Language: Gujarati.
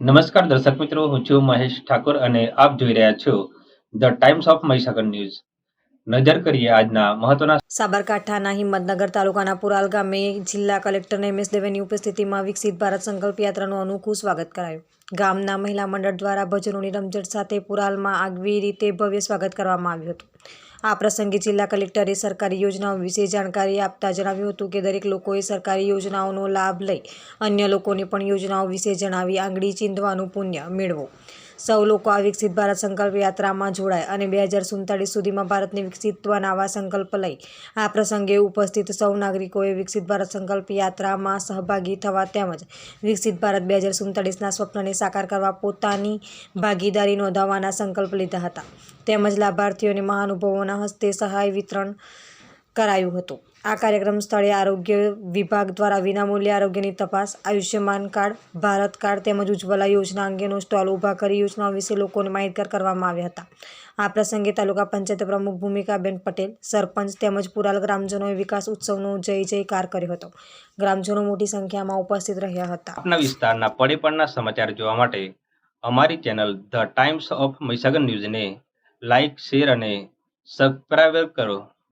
નમસ્કાર દર્શક મિત્રો, હું છું મહેશ ઠાકોર અને આપ જોઈ રહ્યા છો the times of Mahisagar news. નજર કરીએ આજના મહત્વના. સાબરકાંઠાના હિંમતનગર તાલુકાના પુરાલ ગામે જિલ્લા કલેક્ટર એમ.એસ. દવેની ઉપસ્થિતિમાં વિકસિત ભારત સંકલ્પ યાત્રાનું અનોખું સ્વાગત કરાયું. ગામના મહિલા મંડળ દ્વારા ભજનોની રમઝટ સાથે પુરાલમાં આગવી રીતે ભવ્ય સ્વાગત કરવામાં આવ્યું હતું. આ પ્રસંગે જિલ્લા કલેક્ટરે સરકારી યોજનાઓ વિશે જાણકારી આપતા જણાવ્યું હતું કે દરેક લોકોએ સરકારી યોજનાઓનો લાભ લઈ અન્ય લોકોને પણ યોજનાઓ વિશે જણાવી આંગળી ચીંધવાનું પુણ્ય મેળવો. સૌ લોકો આ વિકસિત ભારત સંકલ્પ યાત્રામાં જોડાય અને 2047 સુધીમાં ભારતને વિકસિત બનાવવા સંકલ્પ લઈ. આ પ્રસંગે ઉપસ્થિત સૌ નાગરિકોએ વિકસિત ભારત સંકલ્પ યાત્રામાં સહભાગી થવા તેમજ વિકસિત ભારત 2047ના સ્વપ્નને સાકાર કરવા પોતાની ભાગીદારી નોંધાવવાના સંકલ્પ લીધા હતા. તેમજ લાભાર્થીઓને મહાનુભાવોના હસ્તે સહાય વિતરણ કરાયું હતું. આ કાર્યક્રમ સ્થળે આરોગ્ય વિભાગ દ્વારા વિનામૂલ્યે આરોગ્યની તપાસ, આયુષ્યમાન કાર્ડ, ભારત કાર્ડ તેમજ ઉજ્જવલા યોજના અંગેનો સ્ટોલ ઊભા કરી યોજનાઓ વિશે લોકોને માહિતગાર કરવામાં આવ્યા હતા. આ પ્રસંગે તાલુકા પંચાયત પ્રમુખ ભૂમિકાબેન પટેલ, સરપંચ તેમજ પુરાલ ગ્રામજનોએ વિકાસ ઉત્સવનો જય જયકાર કર્યો હતો. ગ્રામજનો મોટી સંખ્યામાં ઉપસ્થિત રહ્યા હતા. આપના વિસ્તારના પડે સમાચાર જોવા માટે અમારી channel the times of Mahisagar ન્યૂઝને લાઇક, શેર અને સબસ્ક્રાઇબ કરો.